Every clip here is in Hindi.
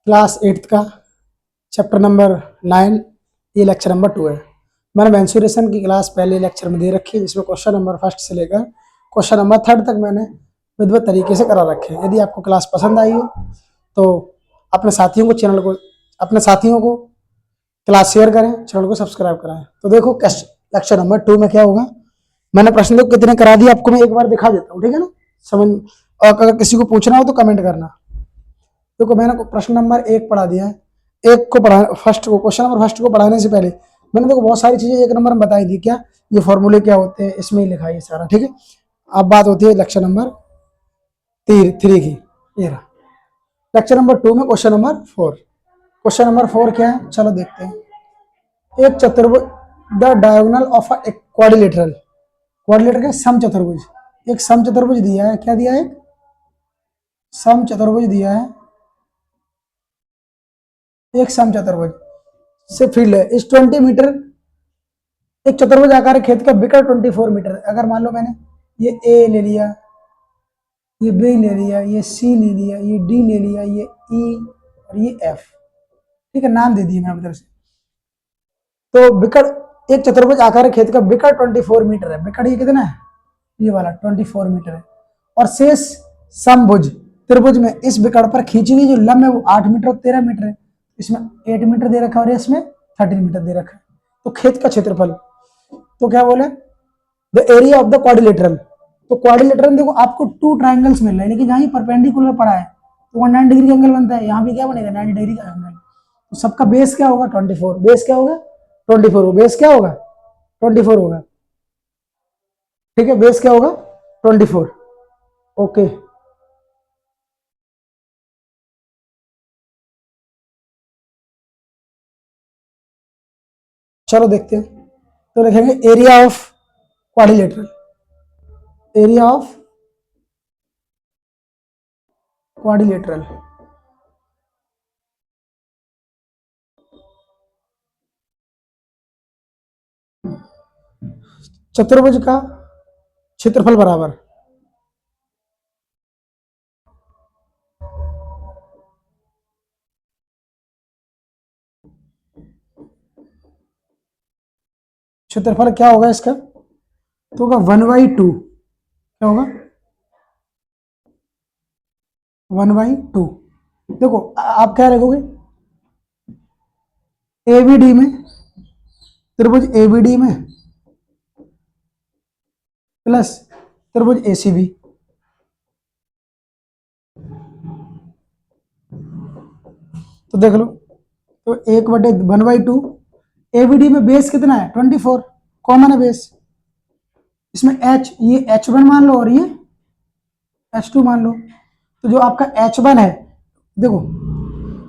क्लास 8th का चैप्टर नंबर 9, ये लेक्चर नंबर 2 है। मैंने मेंसुरेशन की क्लास पहले लेक्चर में दे रखी है, जिसमें क्वेश्चन नंबर 1 से लेकर क्वेश्चन नंबर 3 तक मैंने विधिवत तरीके से करा रखे हैं। यदि आपको क्लास पसंद आई हो तो अपने साथियों को क्लास शेयर करें, चैनल को सब्सक्राइब कराएं। तो देखो लेक्चर नंबर 2 में क्या होगा। मैंने प्रश्न तो कितने करा दिए आपको मैं एक बार दिखा देता हूँ, ठीक है ना। समझ, और अगर किसी को पूछना हो तो कमेंट करना। देखो मैंने प्रश्न नंबर 1 पढ़ा दिया है। क्वेश्चन नंबर फर्स्ट को पढ़ाने से पहले मैंने देखो बहुत सारी चीजें 1 नंबर में बताई थी। क्या ये फॉर्मूले क्या होते हैं, इसमें ही लिखा है सारा, ठीक है। अब बात होती है लेक्चर नंबर 3 की। ये रहा लेक्चर नंबर 2 में क्वेश्चन नंबर 4। क्वेश्चन नंबर 4 क्या है, चलो देखते हैं। एक चतुर्भुज, the diagonal of a quadrilateral, quadrilateral के सम चतुर्भुज, एक सम चतुर्भुज दिया है। क्या दिया है? एक सम चतुर्भुज दिया है। एक सम चतुर्भुज से फील्ड है इस 20 मीटर। एक चतुर्भुज आकार खेत का विकर्ण 24 मीटर। अगर मान लो मैंने ये ए ले लिया, ये बी ले लिया, ये सी ले लिया, ये डी ले लिया, ये ई और ये एफ, ठीक है, नाम दे दिए मैं अपनी तरफ से। तो विकर्ण, एक चतुर्भुज आकार खेत का विकर्ण 24 मीटर है। विकर्ण ये कितना है? ये वाला 24 मीटर है। और शेष समभुज त्रिभुज में इस विकर्ण पर खींची गई जो लंब है वो 8 मीटर और 13 मीटर है। इसमें 8 मीटर दे रखा है और इसमें 13 मीटर दे रखा है। तो खेत का क्षेत्रफल, तो क्या बोले, the area of the quadrilateral. तो क्वाड्रिलेटरल देखो आपको 2 ट्राइंगल्स मिल रहे हैं, लेकिन जहां ये परपेंडिकुलर पड़ा है तो 190 डिग्री का एंगल बनता है। यहाँ भी क्या बनेगा? 90 डिग्री का एंगल। तो सबका बेस क्या होगा? 24। बेस क्या होगा? 24। बेस क्या होगा? 24 होगा, ठीक है। बेस क्या होगा? 24। ओके, चलो देखते हैं। तो लिखेंगे area of quadrilateral, area of quadrilateral. चतुर्भुज का क्षेत्रफल बराबर क्षेत्रफल क्या होगा इसका? तो होगा 1/2। क्या होगा? 1/2। देखो आप क्या रखोगे? एबीडी में, त्रिभुज एबीडी में प्लस त्रिभुज एसीबी। तो देख लो, तो 1/1/2। एबीडी में बेस कितना है? 24, कॉमन है बेस। इसमें एच, ये H1 मान लो और ये H2 मान लो। तो जो आपका H1 है, देखो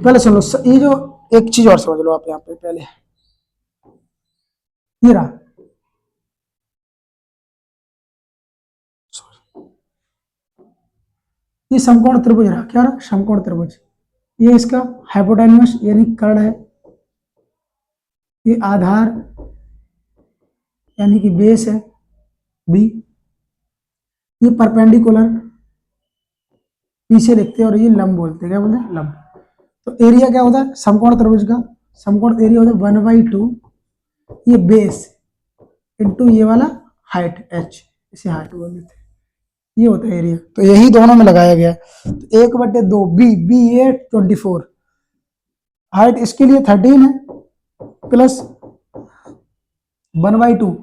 पहले सुन लो, ये जो एक चीज और समझ लो आप यहाँ पे पहले, ये रहा, ये समकोण त्रिभुज रहा। क्या रहा? समकोण त्रिभुज। ये इसका हाइपोटेन्यूस यानी कर्ण है, ये आधार यानी कि बेस है बी, ये परपेंडिकुलर पीछे लिखते हैं और ये लंब बोलते हैं। क्या बोलते हैं? लंब। तो एरिया क्या होता है समकोण त्रिभुज का? समकोण एरिया होता है 1/2, ये बेस इंटू ये वाला हाइट h, इसे हाइट बोल देते हैं। ये होता है एरिया। तो यही दोनों में लगाया गया है। तो 1/2 बी, बी ये 24, हाइट इसके लिए 13 है, प्लस 1/2।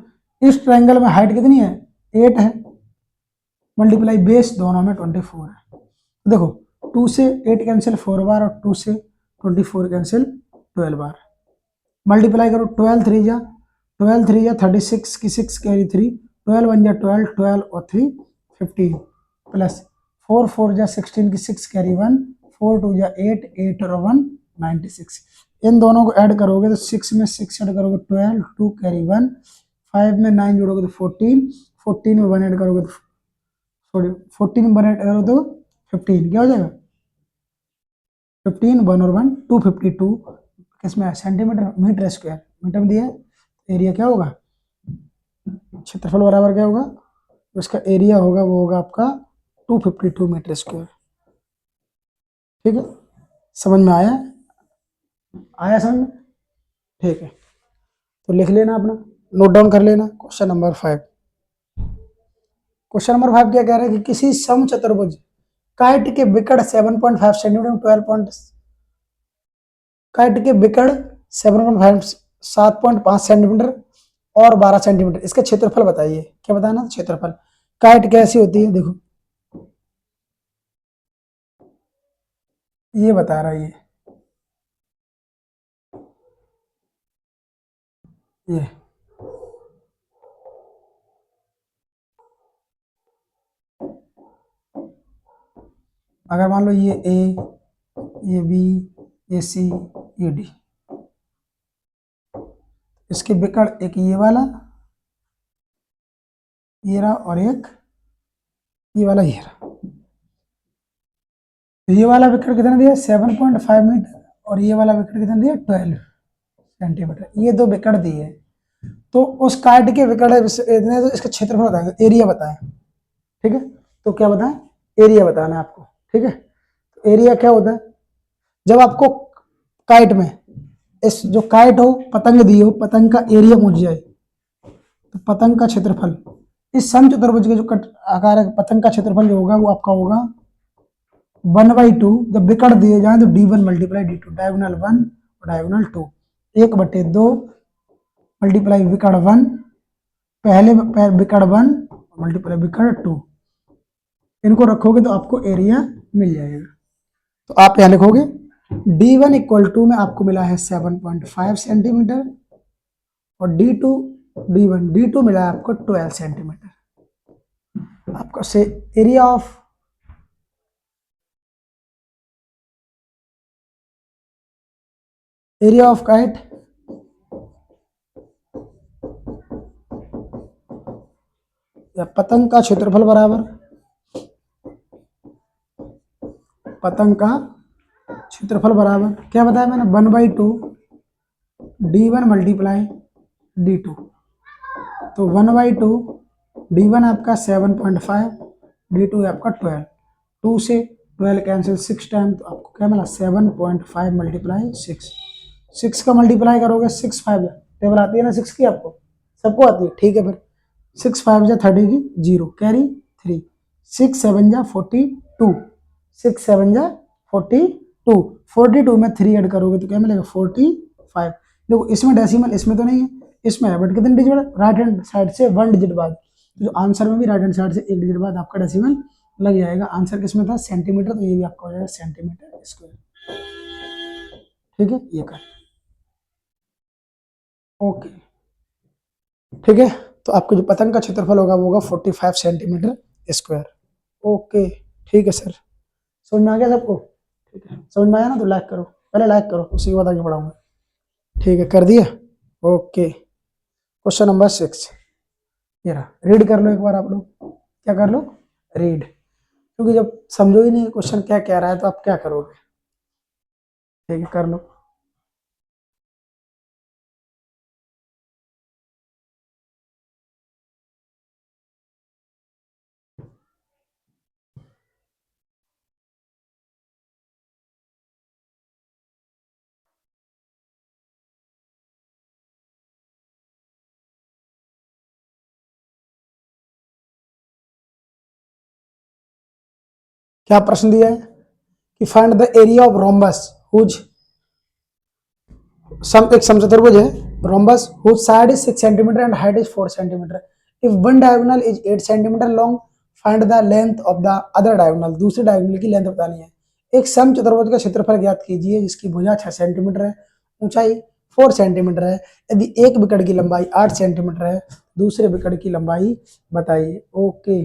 इस ट्रायंगल में हाइट कितनी है? 8 है, मल्टीप्लाई बेस दोनों में 24 है। देखो 2 से 8 कैंसिल 4 बार और 2 से 24 कैंसिल 12 बार। मल्टीप्लाई करो, 12 3 जा 36 की 6 कैरी 3, 12 1 जा 12, 12 और 3 15, प्लस 4 4 जा 16 की 6 कैरी 1, 4 2 जा 8, 8 और 1 96। इन दोनों को ऐड करोगे तो 6 में 6 ऐड करोगे 12, 2 कैरी 1, 5 में 9 जोड़ोगे तो 14, 14 में 1 ऐड करोगे तो सॉरी 14 में 1 ऐड करोगे तो 15। क्या हो जाएगा? 15, 1 और 1 252 किसमें? सेंटीमीटर, मीटर स्क्वायर, मीटर में दिया है। एरिया क्या होगा? क्षेत्रफल बराबर क्या होगा? उसका एरिया होगा वो होगा आपका 252 मीटर स्क्वायर, ठीक है। समझ में आया? आया समझ में? ठीक है, तो लिख लेना अपना, नोट डाउन कर लेना। Question number 5। क्वेश्चन नंबर 5 क्या कह रहा है कि किसी समचतुर्भुज काइट के विकर्ण 7.5 सेंटीमीटर, 12 काइट के विकर्ण 7.5 7.5 सेंटीमीटर और 12 सेंटीमीटर, इसका क्षेत्रफल बताइए। क्या बताना? क्षेत्रफल। काइट कैसी होती है? देखो ये बता रहा है ये अगर मान लो ये ए, ये बी, ये सी, ये डी, इसके विकर्ण एक ये वाला, ये रहा, और एक ये वाला, ये रहा। तो ये वाला विकर्ण कितना दिया? 7.5 मीटर, और ये वाला विकर्ण कितना दिया? 12 सेंटीमीटर। ये दो विकर्ण दिए। तो उस काट के विकर्ण इतने, तो इसका क्षेत्रफल बताएंगे, एरिया बताएं। ठीक है, तो क्या बताएं? एरिया बताना है आपको। ठीक है, तो एरिया क्या होता है? जब आपको काइट में इस जो काइट हो, पतंग दी हो, पतंग का एरिया पूछ जाए, तो पतंग का क्षेत्रफल इस समचतुर्भुज के जो कट आकार है, पतंग का क्षेत्रफल जो होगा वो आपका होगा 1/2। जब विकर्ण दिए जाए तो d1 मल्टीप्लाई d2, डायगोनल 1 और डायगोनल 2, 1/2 मल्टीप्लाई विकर्ण 1, पहले विकर्ण 1 मल्टीप्लाई विकर्ण 2, इनको रखोगे तो आपको एरिया मिल जाएगा। तो आप यहाँ लिखोगे d1 इक्वल टू में आपको मिला है 7.5 सेंटीमीटर, और d2 मिला है आपको 12 सेंटीमीटर। आपका से एरिया ऑफ काइट या पतंग का क्षेत्रफल बराबर पतंग का क्षेत्रफल बराबर क्या बताया मैंने? 1/2 d1 मल्टीप्लाई d2। तो 1/2 d1 आपका 7.5, d2 है आपका 12, 2 से 12 कैंसिल 6 टाइम, तो आपको क्या मिला? 7.5 मल्टीप्लाई 6। 6 का मल्टीप्लाई करोगे 6 5 टेबल आती है ना 6 की, आपको सबको आती है। ठीक है, फिर 6 5 जा 30 की, 0 कैरी 3, 6 7 जा 42, 6 7 जा 42, 42 में 3 ऐड करोगे तो क्या मिलेगा? 45। देखो इसमें डेसिमल, इसमें तो नहीं है, इसमें है, बट कितने डिजिट? राइट हैंड साइड से 1 डिजिट बाद। तो जो आंसर में भी राइट हैंड साइड से 1 डिजिट बाद आपका डेसिमल लग जाएगा। आंसर किसमें था? सेंटीमीटर, तो ये भी आपका हो जाएगा सेंटीमीटर स्क्वायर। ठीक है, ये कर ओके। ठीक है, तो आपको जो पतंग का क्षेत्रफल होगा वो होगा 45 सेंटीमीटर स्क्वायर। ओके, ठीक है सर, समझ में आ गया सबको? ठीक है, समझ में आया ना? तो लाइक करो, पहले लाइक करो, उसी के बाद आगे बढ़ाऊंगा। ठीक है, कर दिया? ओके, क्वेश्चन नंबर 6, ये रहा, रीड कर लो एक बार आप लोग। क्या कर लो? रीड, क्योंकि जब समझो ही नहीं क्वेश्चन क्या कह रहा है तो आप क्या करोगे। ठीक है, कर लो। क्या प्रश्न दिया है कि find the area of rhombus whose एक समचतुर्भुज है, rhombus whose side is 6 centimetre and height is 4 centimetre. If one diagonal is 8 centimetre long, find the length of the other diagonal. दूसरे डायगोनल की लेंथ बतानी है। एक समचतुर्भुज का क्षेत्रफल ज्ञात कीजिए जिसकी भुजा 6 सेंटीमीटर है, ऊंचाई 4 सेंटीमीटर है। यदि एक विकर्ण की लंबाई 8 सेंटीमीटर है, दूसरे विकर्ण की लंबाई बताइए। ओके,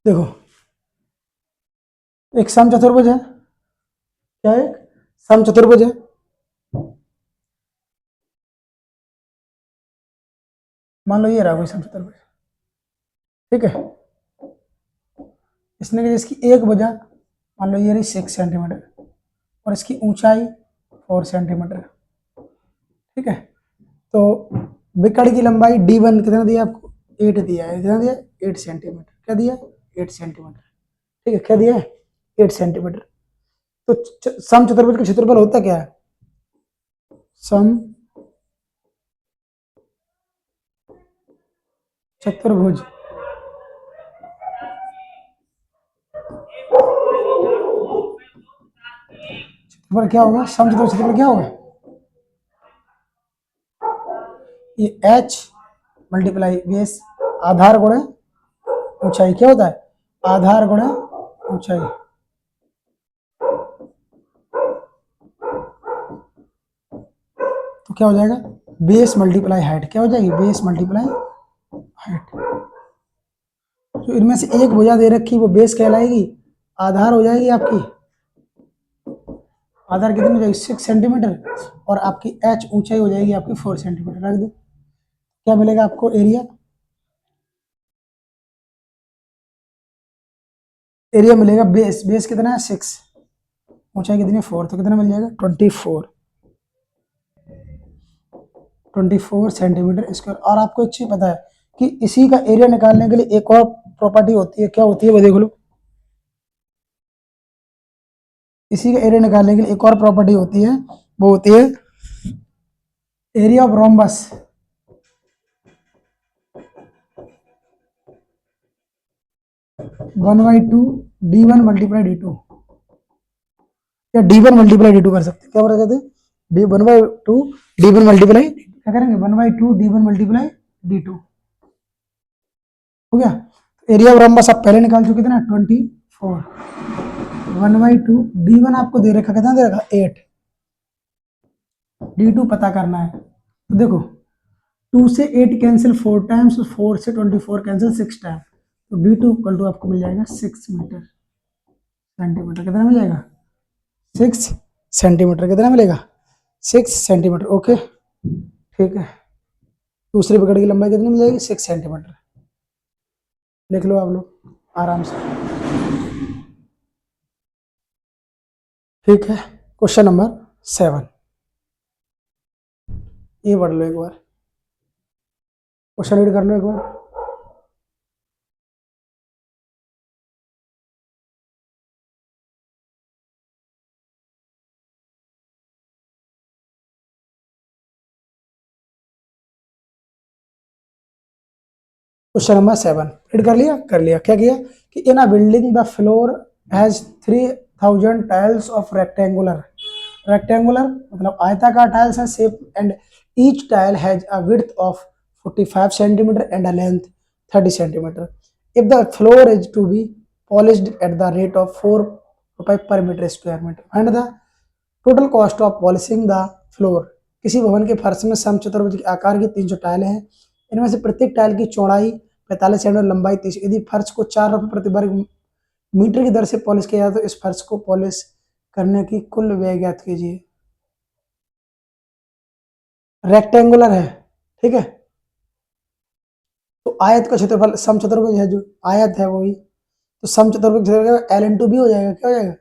देखो एक समचतुर्भुज है, क्या है? समचतुर्भुज है, मान लो ये रहा कोई समचतुर्भुज। ठीक है, इसने कि इसकी एक भुजा मान लो ये रही 6 सेंटीमीटर और इसकी ऊंचाई 4 सेंटीमीटर, ठीक है। तो बिकड़ की लंबाई D1 कितना दिया आपको, 8 दिया है, कितना दिया 8 सेंटीमीटर, क्या दिया 8 सेंटीमीटर, ठीक है, क्या दिया है 8 सेंटीमीटर। तो सम चतुर्भुज का क्षेत्रफल होता क्या है, सम चतुर्भुज क्षेत्रफल क्या होगा, सम चतुर्भुज क्षेत्रफल क्या होगा, ये h मल्टीप्लाई बेस आधार गुणे ऊंचाई, क्या होता है आधार गुणे ऊंचाई, तो क्या हो जाएगा बेस मल्टीप्लाई हाइट, क्या हो जाएगी बेस मल्टीप्लाई हाइट। तो इनमें से एक भुजा दे रखी वो बेस कहलाएगी, आधार हो जाएगी आपकी, आधार कितनी हो जाएगी 6 सेंटीमीटर और आपकी h ऊंचाई हो जाएगी आपकी 4 सेंटीमीटर, रख दो। क्या मिलेगा आपको एरिया, एरिया मिलेगा बेस, बेस कितना है 6, ऊंचाई कितनी है 4, तो कितना मिल जाएगा 24 सेंटीमीटर स्क्वायर। और आपको एक चीज पता है कि इसी का एरिया निकालने के लिए एक और प्रॉपर्टी होती है, क्या होती है वो देख लो, इसी का एरिया निकालने के लिए एक और प्रॉपर्टी होती है, वो होती है area of rhombus, one by two D1 multiply D2, या D1 मल्टीप्लाई D2 कर सकते हैं, क्या कर सकते हैं D one by two D1 multiply, क्या करेंगे 1/2 D1 मल्टीप्लाई D2, हो गया। एरिया ऑफ रोम्बस आप पहले निकाल चुके थे ना 24, 1/2 D1 आपको दे रखा, कितना दे रखा 8, D2 पता करना है, तो देखो 2 से 8 कैंसिल 4 टाइम्स, 4 से 24 कैंसिल 6 टाइम, तो D2 इक्वल टू आपको मिल जाएगा 6 मीटर सेंटीमीटर, कितना मिल जाएगा 6 सेंटीमीटर, कितना मिलेगा 6 सेंटीमीटर, ओके ठीक है। दूसरी पकड़ की लंबाई कितनी मिल जाएगी 6 सेंटीमीटर, लिख लो आप लोग आराम से, ठीक है। क्वेश्चन नंबर 7, ये पढ़ लो एक बार, क्वेश्चन रीड कर लो एक बार। क्वेश्चन नंबर 7 रीड कर लिया, कर लिया, क्या किया कि in a building the floor has 3000 tiles of rectangular, rectangular मतलब आयताकार टाइल्स है shape, and each tile has a width of 45 centimetre and a length 30 centimetre, if the floor is to be polished at the rate of 4 रुपए per meter square meter, and the total cost of polishing the floor, किसी भवन के फर्श में समचतुर्भुज के आकार की 300 टाइलें हैं, इनमें से प्रत्येक टाइल की चौड़ाई 45 सेंटीमीटर, लंबाई 30, यदि फर्श को 4 रुपए प्रति वर्ग मीटर की दर से पॉलिश किया जाए तो इस फर्श को पॉलिश करने की कुल व्यय ज्ञात कीजिए। रेक्टेंगुलर है, ठीक है, तो आयत का क्षेत्रफल समचतुर्भुज है, जो आयत है वही, तो समचतुर्भुज क्षेत्रफल L/B हो जाएगा, क्या हो जाएगा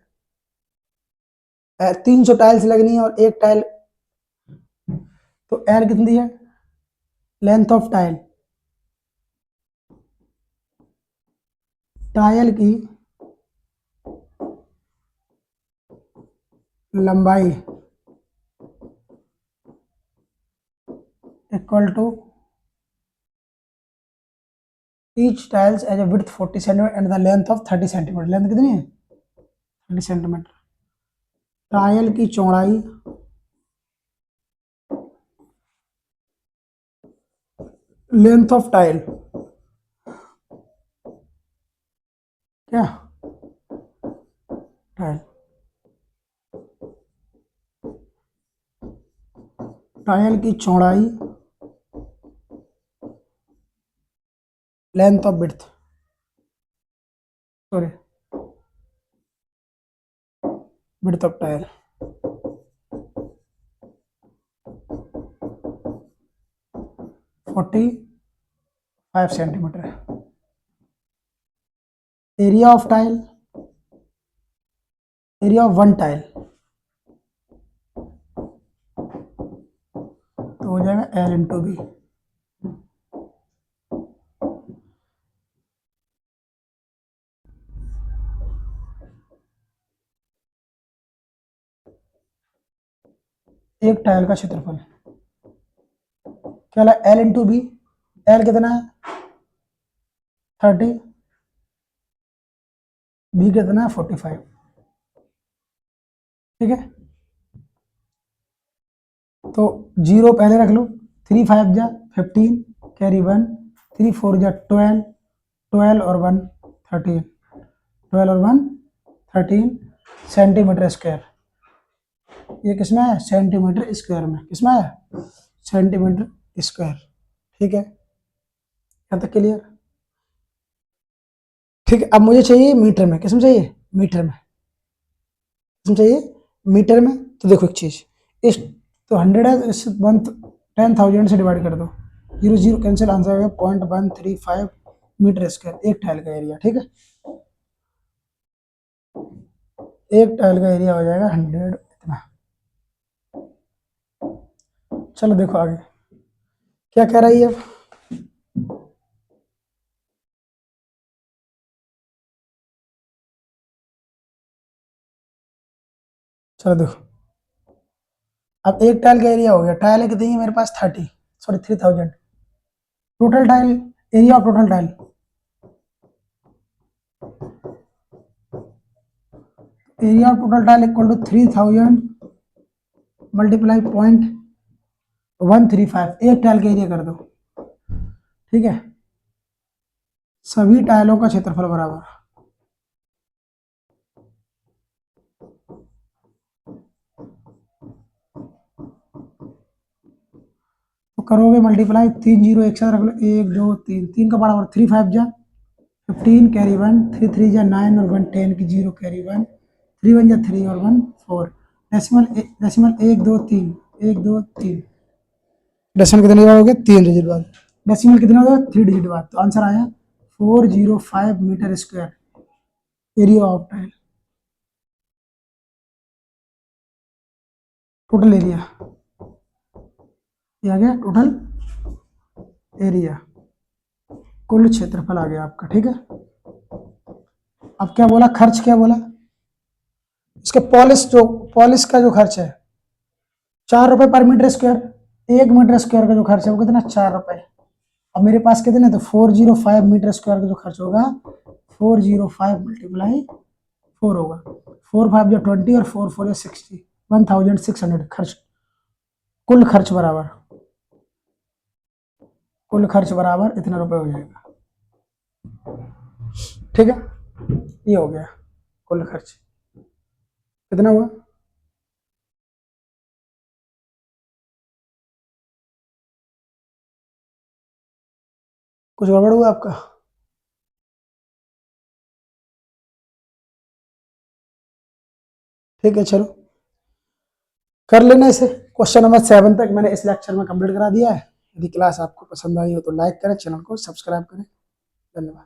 300 टाइल्स लगनी है और एक टाइल, तो L कितनी है लेंथ ऑफ टाइल, टाइल की लंबाई equal to each tiles as a width 40 centimetre and the length of 30 centimetre, length कितनी है 30 सेंटीमीटर, टाइल की चौड़ाई लेंथ ऑफ टाइल, क्या टाइल, टाइल की चौड़ाई length of width, sorry width of tile, 45 centimetre है। Area of tile, area of one tile, तो हो जाएगा L इंटू बी। एक टाइल का क्षेत्रफल क्या L इंटू बी। एल कितना है 30, बी कितना है 45। ठीक है, तो 0 पहले रख लो, 3 5 जा 15, कैरी 1, 3 4 जा 12, 12 और 1 13, 12 और 1 13 सेंटीमीटर स्क्वायर। ये किसमें है सेंटीमीटर स्क्वायर में, किसमें है सेंटीमीटर स्क्वायर। ठीक है, यहाँ तक क्लियर। ठीक है, अब मुझे चाहिए मीटर में, किसमें चाहिए मीटर में, किसमें चाहिए मीटर में। तो देखो एक चीज, इस तो 100 है, इस 10,000 से डिवाइड कर दो, 0 0 कैंसिल, आंसर आएगा 0.135 मीटर स्क्वायर एक टाइल का एरिया। ठीक है, एक टाइल का एरिया हो जाएगा 100 इतना। चलो देखो आगे क्या कह रही है अब। चलो देखो, अब एक टाइल का एरिया हो गया, टाइल कितनी है मेरे पास 3000। Total tile, area of total tile, area of total tile equal to 3000 multiply 0.135, एक टाइल का एरिया कर दो। ठीक है, सभी टाइलों का क्षेत्रफल बराबर, तो करोगे मल्टीप्लाई, 3 0 एक साथ रख लो, 1 2 3, 3 का बराबर 3 5 जा 15, कैरी 1, 3 3 जा 9 और 1 10 की 0 कैरी 1, 3 1 जा 3 और 1 4, डेसिमल 1 2 3, 1 2 3, डेसिमल कितने बार हो गए 3 डिजिट बाद, डेसिमल कितना होगा 3 डिजिट बाद, तो आंसर आया 405 metre square area of tile. Total area ये आ गया, टोटल एरिया, कुल क्षेत्रफल आ गया आपका। ठीक है, अब क्या बोला, खर्च क्या बोला, इसके पॉलिश का जो खर्च है 4 रुपए पर मीटर स्क्वायर, 1 मीटर स्क्वायर का जो खर्च है वो कितना 4 रुपए। अब मेरे पास कितने, तो 405 मीटर स्क्वायर का जो खर्च होगा 405 मल्टीप्लाई 4 होगा, 4 5 जो 20 और 4 4 60, 1600 खर्च, कुल खर्च बराबर, कुल खर्च बराबर इतना रुपए हो जाएगा। ठीक है, ये हो गया कुल खर्च कितना हुआ। कुछ गड़बड़ हुआ आपका। ठीक है, चलो कर लेना इसे। क्वेश्चन नंबर 7 तक मैंने इस लेक्चर में कंप्लीट करा दिया है। यदि क्लास आपको पसंद आई हो तो लाइक करें, चैनल को सब्सक्राइब करें। धन्यवाद।